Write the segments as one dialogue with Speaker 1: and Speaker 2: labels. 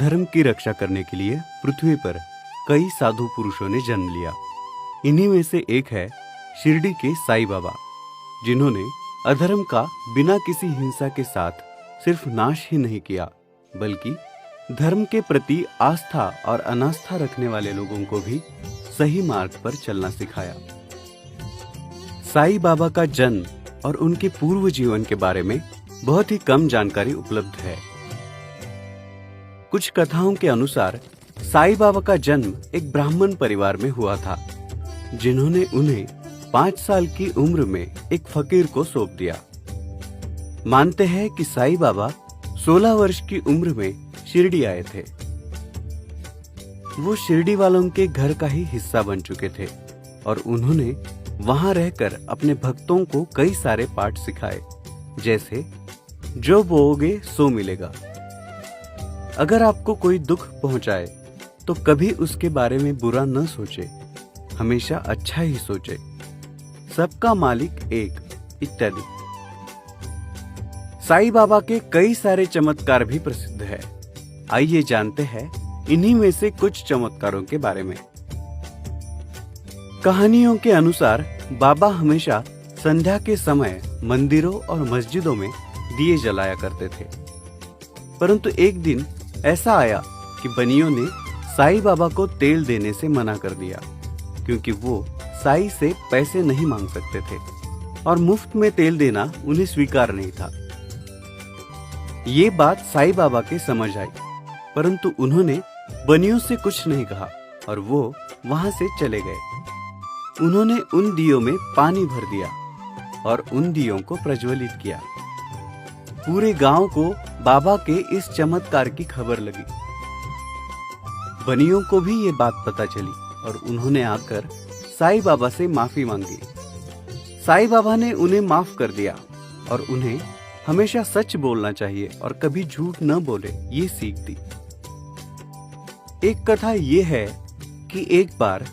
Speaker 1: धर्म की रक्षा करने के लिए पृथ्वी पर कई साधु पुरुषों ने जन्म लिया। इन्हीं में से एक है शिरडी के साईं बाबा, जिन्होंने अधर्म का बिना किसी हिंसा के साथ सिर्फ नाश ही नहीं किया, बल्कि धर्म के प्रति आस्था और अनास्था रखने वाले लोगों को भी सही मार्ग पर चलना सिखाया। साईं बाबा का जन्म और उनके पूर्व जीवन के बारे में बहुत ही कम जानकारी उपलब्ध है। कुछ कथाओं के अनुसार साईं बाबा का जन्म एक ब्राह्मण परिवार में हुआ था, जिन्होंने उन्हें 5 साल की उम्र में एक फकीर को सौंप दिया। मानते हैं कि साईं बाबा 16 वर्ष की उम्र में शिरडी आए थे। वो शिरडी वालों के घर का ही हिस्सा बन चुके थे और उन्होंने वहां रहकर अपने भक्तों को कई सारे पाठ सिखाए, जैसे जो बोओगे सो मिलेगा। अगर आपको कोई दुख पहुंचाए तो कभी उसके बारे में बुरा न सोचे, हमेशा अच्छा ही सोचे। सबका मालिक एक, इत्यादि। साईं बाबा के कई सारे चमत्कार भी प्रसिद्ध है। आइए जानते हैं इन्हीं में से कुछ चमत्कारों के बारे में। कहानियों के अनुसार बाबा हमेशा संध्या के समय मंदिरों और मस्जिदों में दिए जलाया करते थे, परंतु एक दिन ऐसा आया कि बनियों ने साईं बाबा को तेल देने से मना कर दिया, क्योंकि वो साईं से पैसे नहीं मांग सकते थे और मुफ्त में तेल देना उन्हें स्वीकार नहीं था। ये बात साईं बाबा के समझ आई, परंतु उन्होंने बनियों से कुछ नहीं कहा और वो वहां से चले गए। उन्होंने उन दियों में पानी भर दिया और उन दियों को प्रज्वलित किया। पूरे गांव को बाबा के इस चमत्कार की खबर लगी। बनियों को भी ये बात पता चली और उन्होंने आकर साईं बाबा से माफी मांगी। साईं बाबा ने उन्हें माफ कर दिया और उन्हें हमेशा सच बोलना चाहिए और कभी झूठ न बोले, ये सीख दी। एक कथा ये है कि एक बार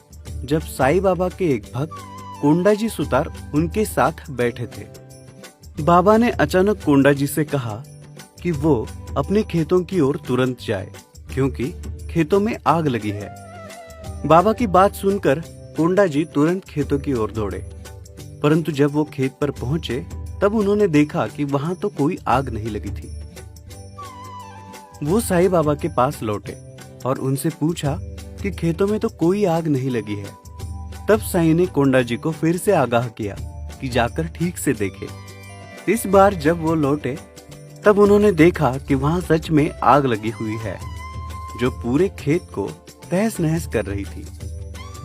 Speaker 1: जब साईं बाबा के एक भक्त कोंडाजी सुतार उनके साथ बैठे थे, बाबा ने अचानक कोंडाजी से कहा कि वो अपने खेतों की ओर तुरंत जाए, क्योंकि खेतों में आग लगी है। बाबा की बात सुनकर कोंडाजी तुरंत खेतों की ओर दौड़े, परंतु जब वो खेत पर पहुंचे तब उन्होंने देखा कि वहां तो कोई आग नहीं लगी थी। वो साईं बाबा के पास लौटे और उनसे पूछा कि खेतों में तो कोई आग नहीं लगी है। तब साईं ने कोंडाजी को फिर से आगाह किया कि जाकर ठीक से देखे। इस बार जब वो लौटे तब उन्होंने देखा कि वहां सच में आग लगी हुई है, जो पूरे खेत को तहस नहस कर रही थी।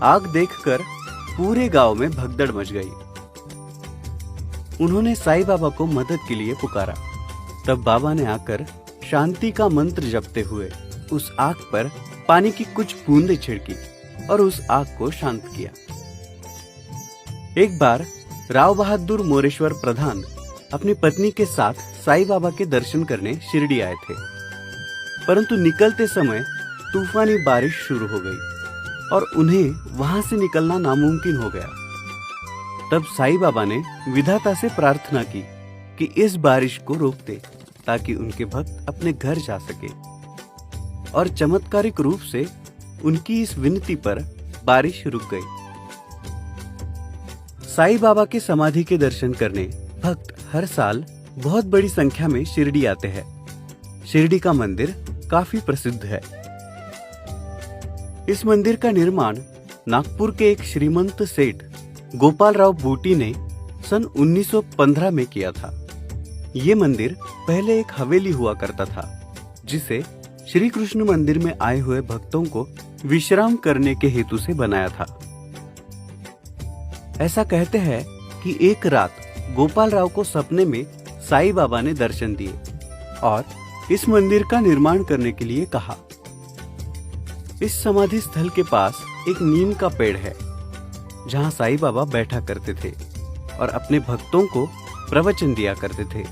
Speaker 1: आग देखकर पूरे गांव में भगदड़ मच गई। उन्होंने साईं बाबा को मदद के लिए पुकारा। तब बाबा ने आकर शांति का मंत्र जपते हुए उस आग पर पानी की कुछ बूंदें छिड़की और उस आग को शांत किया। एक बार राव बहादुर मोरेश्वर प्रधान अपनी पत्नी के साथ साईं बाबा के दर्शन करने शिरडी आए थे, परंतु निकलते समय तूफानी बारिश शुरू हो गई और उन्हें वहां से निकलना नामुमकिन हो गया। तब साईं बाबा ने विधाता से प्रार्थना की कि इस बारिश को रोक दे, ताकि उनके भक्त अपने घर जा सके। और चमत्कारिक रूप से उनकी इस विनती पर बारिश रुक गई। साईं बाबा के समाधि के दर्शन करने भक्त हर साल बहुत बड़ी संख्या में शिरडी आते हैं। शिरडी का मंदिर काफी प्रसिद्ध है। इस मंदिर का निर्माण नागपुर के एक श्रीमंत सेठ गोपाल राव बूटी ने सन 1915 में किया था। ये मंदिर पहले एक हवेली हुआ करता था, जिसे श्री कृष्ण मंदिर में आए हुए भक्तों को विश्राम करने के हेतु से बनाया था। ऐसा कहते हैं कि एक रात गोपाल राव को सपने में साईं बाबा ने दर्शन दिए और इस मंदिर का निर्माण करने के लिए कहा। इस समाधि स्थल के पास एक नीम का पेड़ है, जहां साईं बाबा बैठा करते थे और अपने भक्तों को प्रवचन दिया करते थे।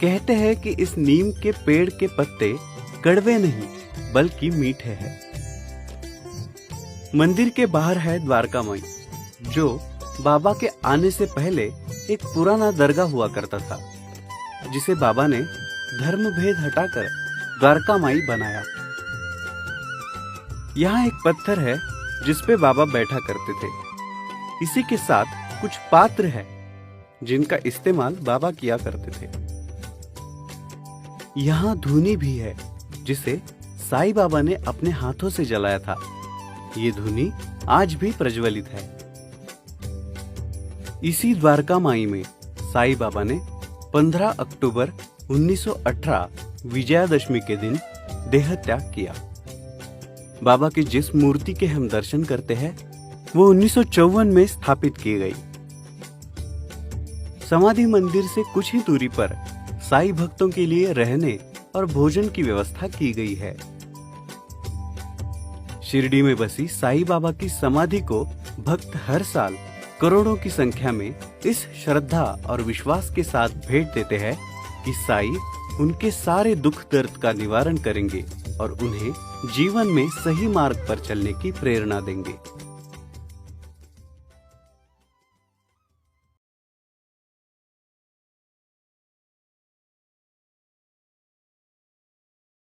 Speaker 1: कहते हैं कि इस नीम के पेड़ के पत्ते कड़वे नहीं बल्कि मीठे हैं। मंदिर के बाहर है द्वारकामाई, जो बाबा के आने से पहले एक पुराना दरगाह हुआ करता था, जिसे बाबा ने धर्म भेद हटाकर द्वारका माई बनाया। यहाँ एक पत्थर है जिस पे बाबा बैठा करते थे। इसी के साथ कुछ पात्र है जिनका इस्तेमाल बाबा किया करते थे। यहाँ धूनी भी है जिसे साईं बाबा ने अपने हाथों से जलाया था। ये धूनी आज भी प्रज्वलित है। इसी द्वारका माई में साईं बाबा ने 15 अक्टूबर 1918 विजयादशमी के दिन देह त्याग किया। बाबा की जिस मूर्ति के हम दर्शन करते हैं वो 1954 में स्थापित की गई। समाधि मंदिर से कुछ ही दूरी पर साईं भक्तों के लिए रहने और भोजन की व्यवस्था की गई है। शिरडी में बसी साईं बाबा की समाधि को भक्त हर साल करोड़ों की संख्या में इस श्रद्धा और विश्वास के साथ भेंट देते हैं कि साईं उनके सारे दुख दर्द का निवारण करेंगे और उन्हें जीवन में सही मार्ग पर चलने की प्रेरणा देंगे।